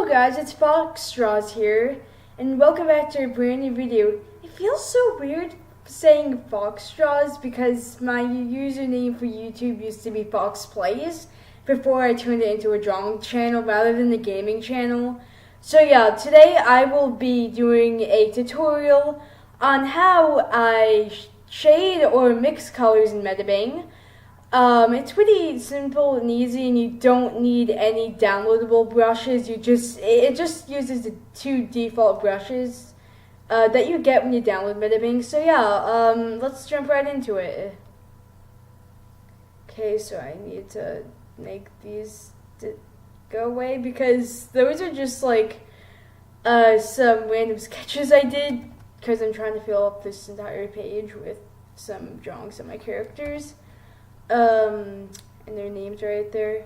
guys, it's Fox Straws here, and welcome back to a brand new video. It feels so weird saying Fox Straws because my username for YouTube used to be Fox Plays before I turned it into a drawing channel rather than a gaming channel. So yeah, today I will be doing a tutorial on how I shade or mix colors in Medibang. It's pretty simple and easy, and you don't need any downloadable brushes. It just uses the two default brushes that you get when you download Medibang. So yeah, let's jump right into it. Okay, so I need to make these go away because those are just like some random sketches I did because I'm trying to fill up this entire page with some drawings of my characters. And their names right there.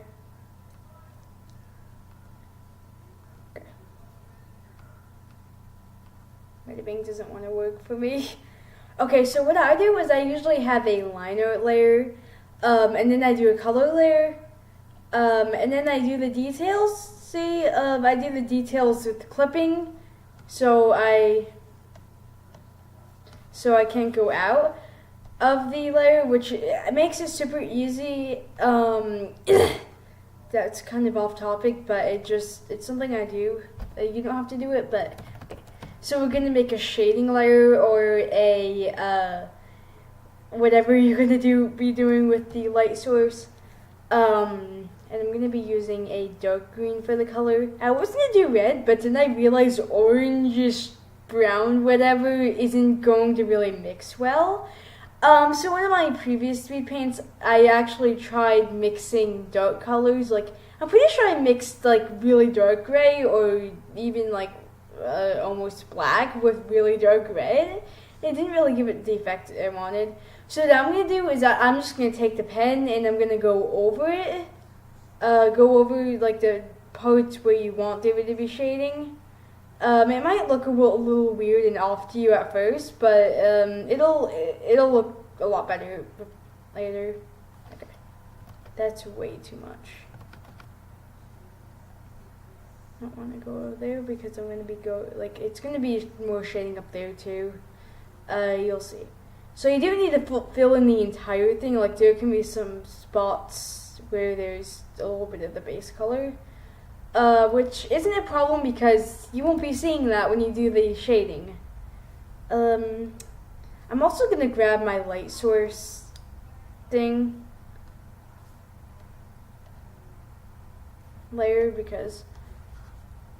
Okay. Medibang doesn't want to work for me. Okay, so what I do is I usually have a liner layer, and then I do a color layer, and then I do the details. See, I do the details with clipping, so I can't go out of the layer, which makes it super easy. That's kind of off topic, but it's something I do. You don't have to do it, but okay. So we're gonna make a shading layer or a whatever you're gonna be doing with the light source. And I'm gonna be using a dark green for the color. I was gonna do red, but then I realized orange, brown, whatever isn't going to really mix well. So one of my previous speed paints, I actually tried mixing dark colors. Like, I'm pretty sure I mixed like really dark gray or even like almost black with really dark red. It didn't really give it the effect I wanted. So what I'm gonna do is I'm just gonna take the pen and I'm gonna go over it, go over like the parts where you want it to be shading. It might look a little weird and off to you at first, but it'll look a lot better later. Okay, that's way too much. I don't want to go over there because I'm gonna be it's gonna be more shading up there too. You'll see. So you do need to fill in the entire thing. Like there can be some spots where there's a little bit of the base color. Which isn't a problem because you won't be seeing that when you do the shading. I'm also going to grab my light source thing layer because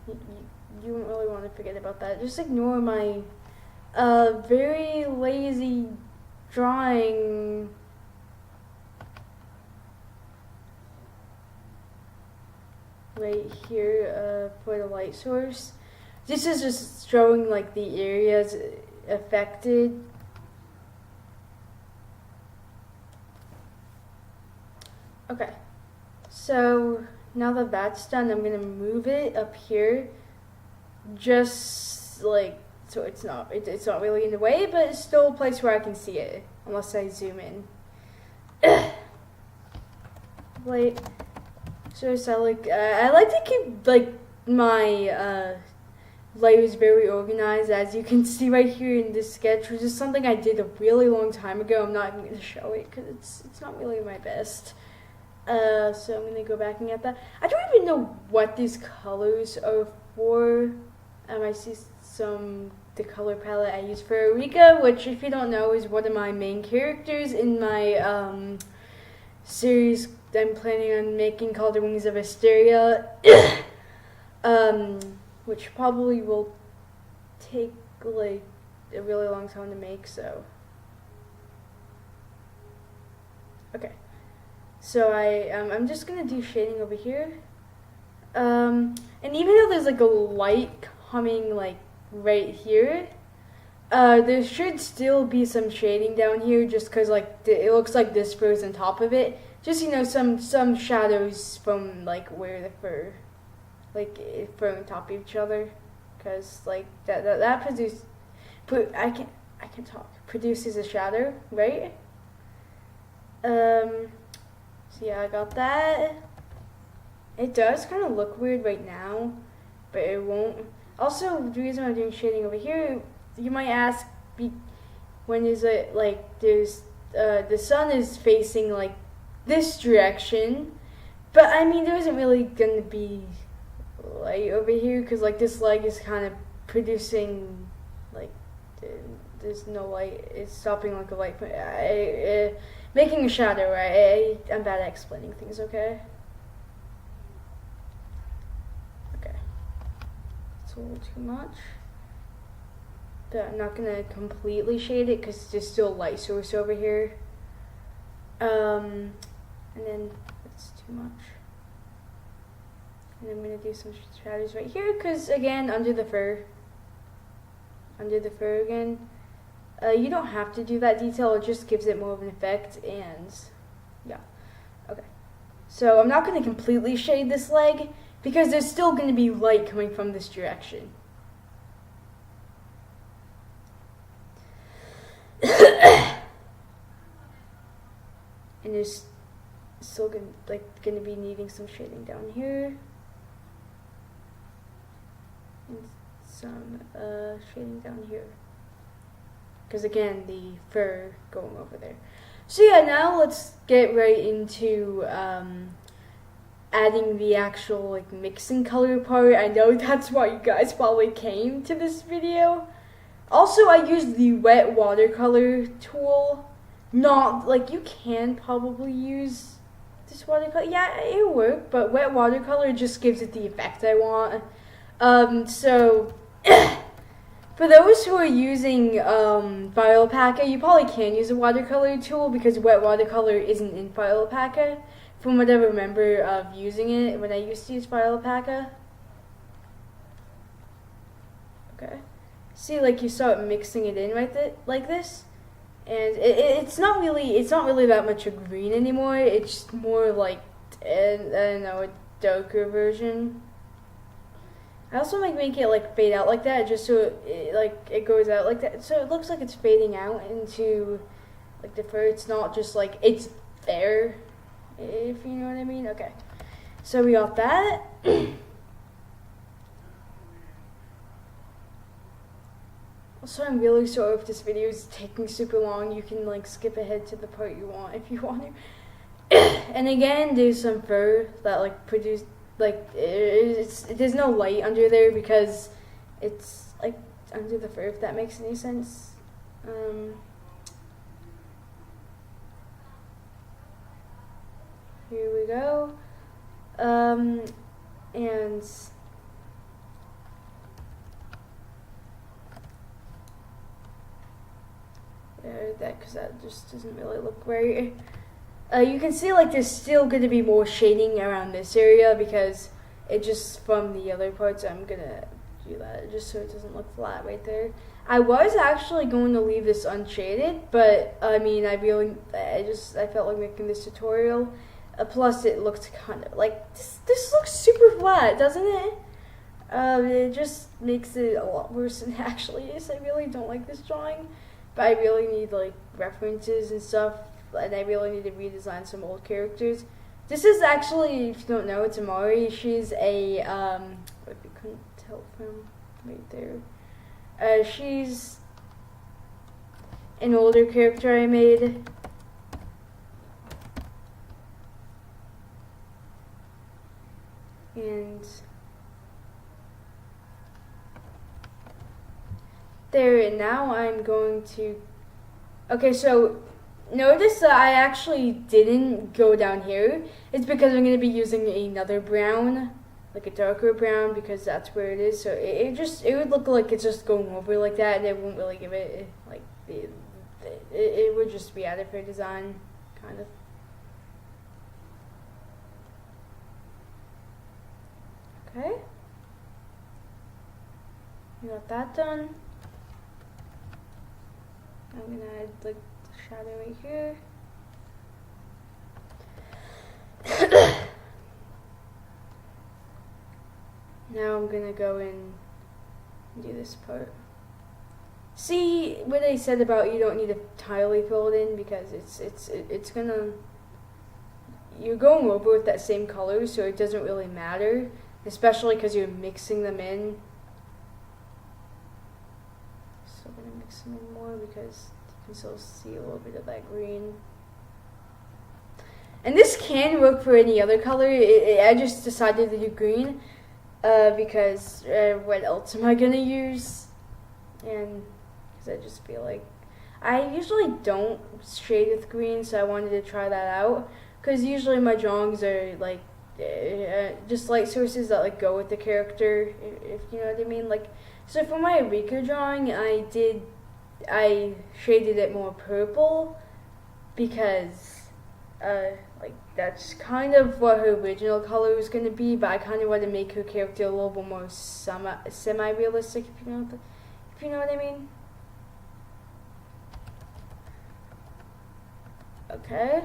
you don't really want to forget about that. Just ignore my very lazy drawing. Right here for the light source. This is just showing like the areas affected. Okay, so now that that's done, I'm gonna move it up here, just like so it's not really in the way, but it's still a place where I can see it unless I zoom in. Wait. So I like to keep like my layers very organized, as you can see right here in this sketch, which is something I did a really long time ago. I'm not even going to show it because it's not really my best. So I'm going to go back and get that. I don't even know what these colors are for. I see the color palette I use for Eureka, which if you don't know is one of my main characters in my series I'm planning on making called The Wings of Hysteria, which probably will take like a really long time to make, so. Okay, so I'm just gonna do shading over here, and even though there's like a light coming like right here, there should still be some shading down here just because like it looks like this fur's on top of it. Just, you know, some shadows from like where the fur, fur on top of each other, because like that produces a shadow, right? So yeah, I got that. It does kind of look weird right now, but it won't. Also, the reason I'm doing shading over here, you might ask, when is it like there's the sun is facing like this direction, but I mean there isn't really gonna be light over here because like this leg is kind of producing like there's no light. It's stopping like a light. Making a shadow. Right? I'm bad at explaining things. Okay. Okay. It's a little too much. But I'm not gonna completely shade it because there's still light source over here. And then it's too much. And I'm gonna do some shadows right here because again, under the fur again. You don't have to do that detail, it just gives it more of an effect, and yeah. Okay. So I'm not going to completely shade this leg, because there's still going to be light coming from this direction. And there's still going to be needing some shading down here. And some shading down here. Because again, the fur going over there. So yeah, now let's get right into adding the actual like mixing color part. I know that's why you guys probably came to this video. Also, I used the wet watercolor tool. Not like you can probably use this watercolor. Yeah, it'll work, but wet watercolor just gives it the effect I want. So. For those who are using File Packer, you probably can use a watercolor tool because wet watercolor isn't in File Packer. From what I remember of using it when I used to use File Packer. Okay. See, like you start mixing it in like this, and it's not really that much of green anymore. It's more like I don't know, a darker version. I also make it like fade out like that, just so it goes out like that, so it looks like it's fading out into like the fur. It's not just like it's there, if you know what I mean. Okay, so we got that. Also, I'm really sorry if this video is taking super long. You can like skip ahead to the part you want if you want to. And again, there's some fur that like produced. Like there's no light under there because it's like under the fur, if that makes any sense. Here we go. And that because that just doesn't really look right. You can see like there's still going to be more shading around this area because it just from the other parts. I'm going to do that just so it doesn't look flat right there. I was actually going to leave this unshaded, but I mean I felt like making this tutorial. Plus it looked kind of like this looks super flat, doesn't it? It just makes it a lot worse than it actually is. I really don't like this drawing, but I really need like references and stuff. And I really need to redesign some old characters. This is actually, if you don't know, it's Amari. She's a, if you couldn't tell from right there. She's an older character I made. And there, and now I'm going to, okay, so notice that I actually didn't go down here. It's because I'm going to be using another brown, like a darker brown, because that's where it is. So it would look like it's just going over like that, and it won't really give it like it would just be added for design, kind of. Okay, we got that done. I'm gonna add like shadow right here. Now I'm gonna go in and do this part. See what I said about you don't need to entirely fill it in because it's gonna, you're going over with that same color, so it doesn't really matter. especially because you're mixing them in. So I'm gonna mix them in more because you can still see a little bit of that green. And this can work for any other color. I just decided to do green because what else am I gonna use? And because I just feel like I usually don't shade with green, so I wanted to try that out. Because usually my drawings are like just light sources that like go with the character, if you know what I mean. Like, so for my Rika drawing, I shaded it more purple because like that's kind of what her original color was gonna be, but I kind of want to make her character a little bit more semi-realistic, if you know what I mean. Okay.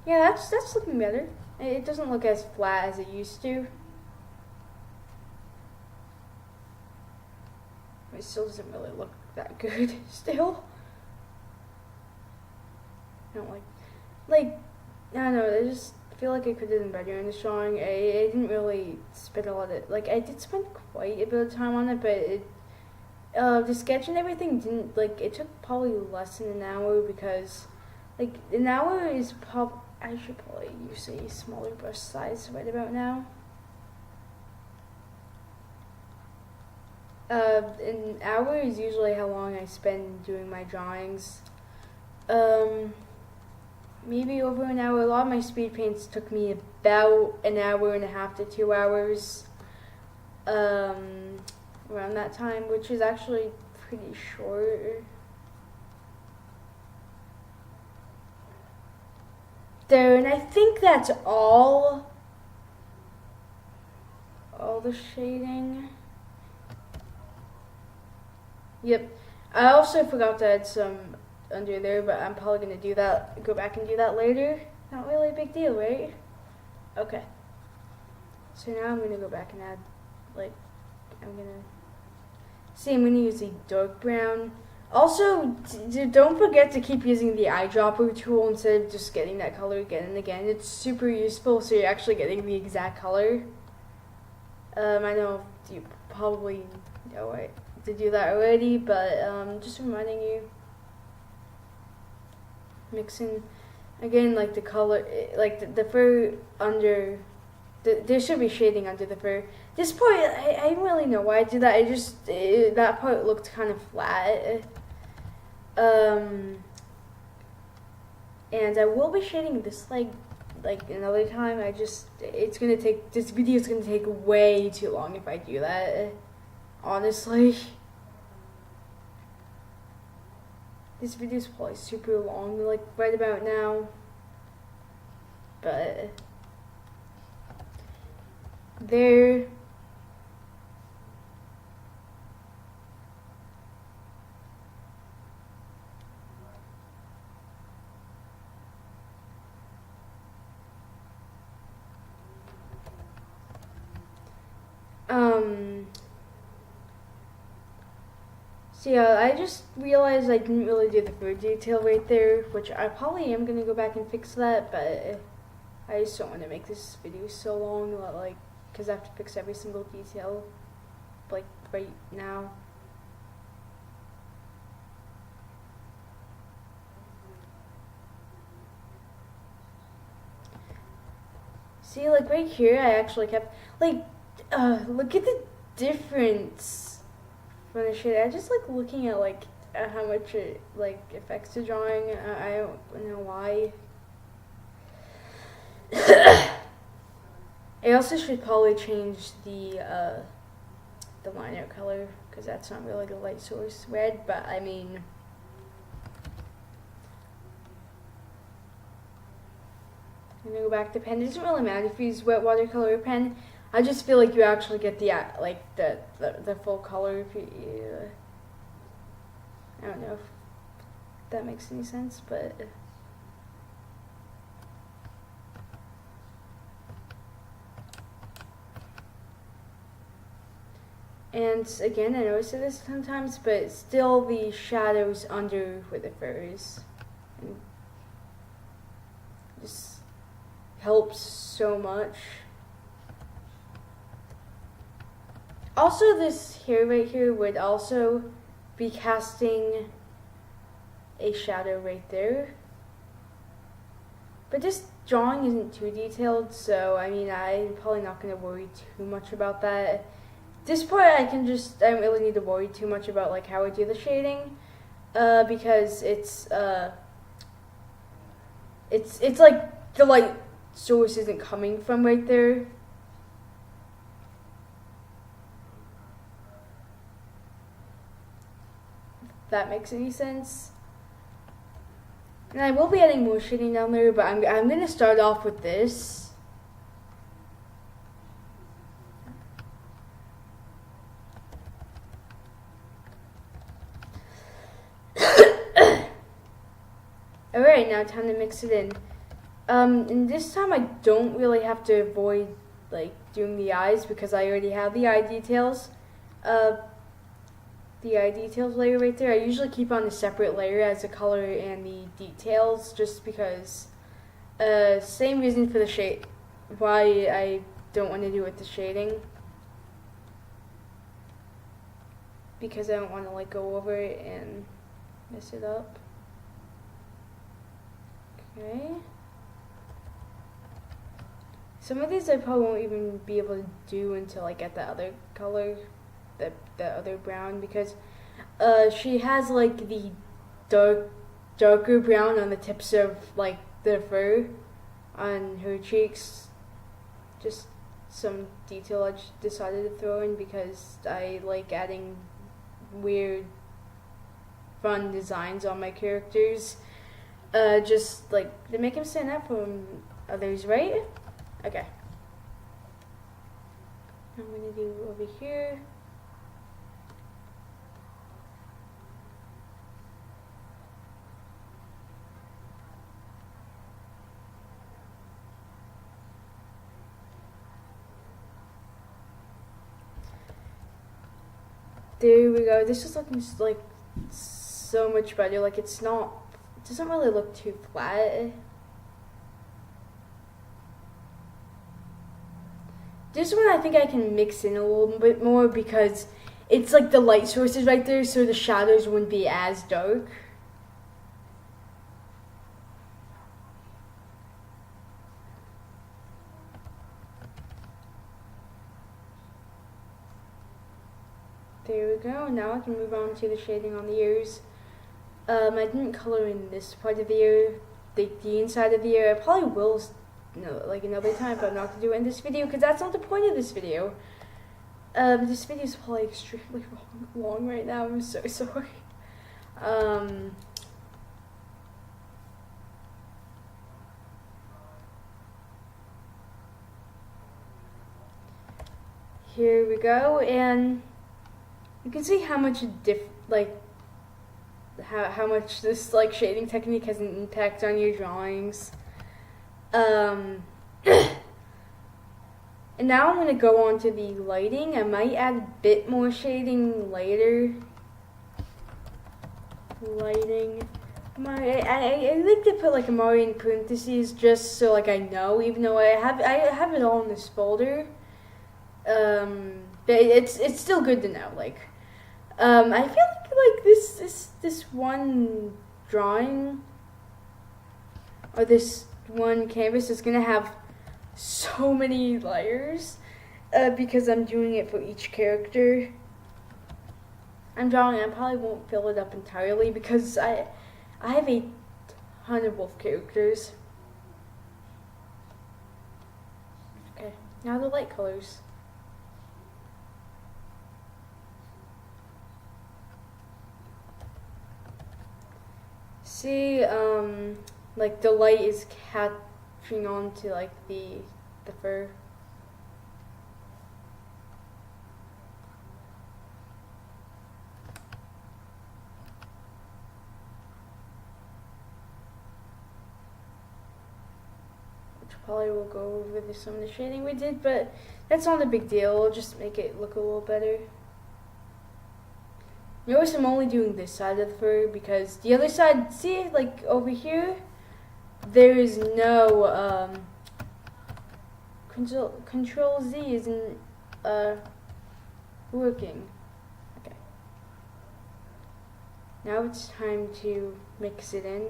Yeah, that's looking better. It doesn't look as flat as it used to. It still doesn't really look that good still. I don't like, I don't know, I just feel like I could have done better in the drawing. I didn't really spend a lot of, like, I did spend quite a bit of time on it, but the sketch and everything didn't, like, it took probably less than an hour because, like, an hour is I should probably use a smaller brush size right about now. An hour is usually how long I spend doing my drawings. Maybe over an hour. A lot of my speed paints took me about an hour and a half to 2 hours. Around that time, which is actually pretty short. There, and I think that's all the shading. Yep. I also forgot to add some under there, but I'm probably going to go back and do that later. Not really a big deal, right? Okay. So now I'm going to go back and add, like, I'm going to use a dark brown. Also, don't forget to keep using the eyedropper tool instead of just getting that color again and again. It's super useful, so you're actually getting the exact color. I know you probably know to do that already, but just reminding you. Mixing, again, like the color, like the fur under, there should be shading under the fur. This part, I don't really know why I did that. That part looked kind of flat. And I will be shading this like another time. This video is gonna take way too long if I do that, honestly. This video is probably super long, like right about now, but there. So yeah, I just realized I didn't really do the fur detail right there, which I probably am gonna go back and fix that, but I just don't want to make this video so long, like, because I have to fix every single detail, like, right now. See, like, right here, I actually kept, like, look at the difference from the shade. I just like looking at, like, how much it, like, affects the drawing. I don't know why. I also should probably change the liner color, because that's not really the light source red, but I mean, I'm gonna go back to pen. It doesn't really matter if you use wet watercolor or pen. I just feel like you actually get the the full color if you. I don't know if that makes any sense, but. And again, I notice this sometimes, but still the shadows under where the fur is. And just helps so much. Also, this hair right here would also be casting a shadow right there. But this drawing isn't too detailed, so I mean, I'm probably not going to worry too much about that. This part, I don't really need to worry too much about like how I do the shading, because it's like the light source isn't coming from right there. If that makes any sense. And I will be adding more shading down there, but I'm going to start off with this. Alright, now time to mix it in. And this time I don't really have to avoid like doing the eyes because I already have the eye details. The eye details layer right there. I usually keep on a separate layer as the color and the details just because same reason for the shade why I don't want to do it with the shading, because I don't want to like go over it and mess it up. Okay. Some of these I probably won't even be able to do until I get the other color, the other brown, because she has like the darker brown on the tips of like the fur on her cheeks. Just some detail I just decided to throw in because I like adding weird, fun designs on my characters. Just like to make him stand out from others, right? Okay. I'm gonna do over here. There we go. This is looking like so much better. Like it doesn't really look too flat. This one I think I can mix in a little bit more because it's like the light sources right there, so the shadows wouldn't be as dark. There we go. Now I can move on to the shading on the ears. I didn't color in this part of the ear, the inside of the ear. I probably will, like another time, but I'm not gonna do it in this video because that's not the point of this video. This video is probably extremely long right now. I'm so sorry. Here we go, and you can see how much how much this like shading technique has an impact on your drawings. And now I'm gonna go on to the lighting. I might add a bit more shading later. Lighting. I like to put like a more in parentheses just so like I know, even though I have it all in this folder. But it's still good to know. Like, I feel like this one drawing or this one canvas is gonna have so many layers because I'm doing it for each character I'm drawing. I probably won't fill it up entirely because I have a ton of wolf characters. Okay, now the light colors. See, like the light is catching on to like the fur. Which probably will go over some of the shading we did, but that's not a big deal. It'll just make it look a little better. Notice I'm only doing this side of the fur because the other side, see, like over here, there is no Control Z isn't working. Okay. Now it's time to mix it in.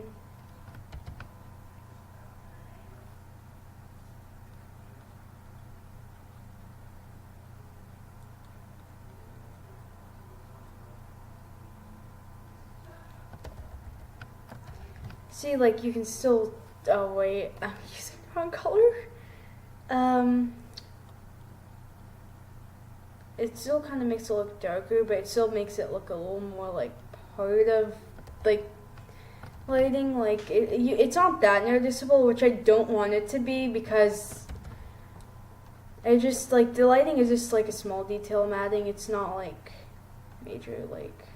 See, like, you can still, oh wait, I'm using the wrong color. It still kind of makes it look darker, but it still makes it look a little more like part of, like, lighting. Like, it's not that noticeable, which I don't want it to be, because I just, like, the lighting is just like a small detail I'm adding. It's not like major, like,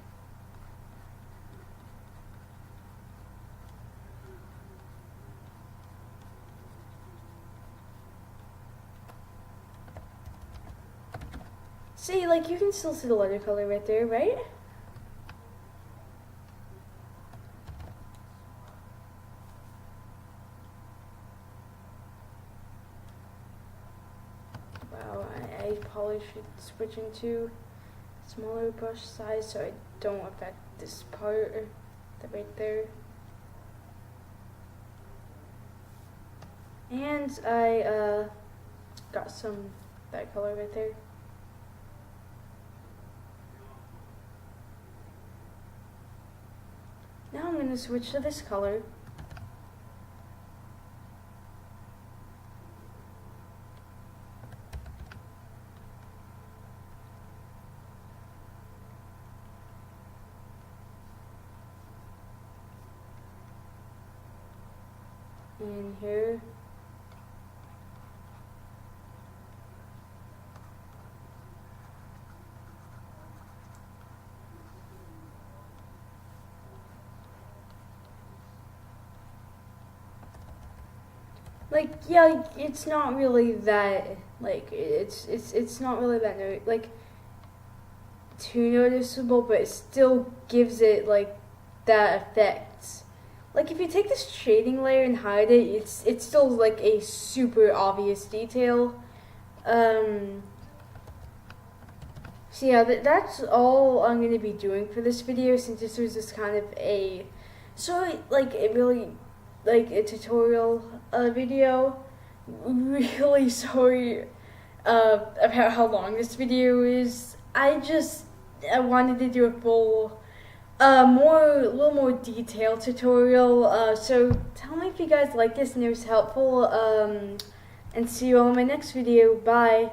see, like, you can still see the watercolor right there, right? Wow, I probably should switch into smaller brush size so I don't affect this part right there. And I got some that color right there. Now I'm going to switch to this color. And here. Like, yeah, it's not really that, like, it's not really that, like, too noticeable, but it still gives it, like, that effect. Like, if you take this shading layer and hide it, it's still, like, a super obvious detail. So yeah, that's all I'm going to be doing for this video, since this was just kind of a, so, like, it really, like, a tutorial video. Really sorry about how long this video is. I wanted to do a full, a little more detailed tutorial. So tell me if you guys like this and it was helpful. And see you all in my next video. Bye.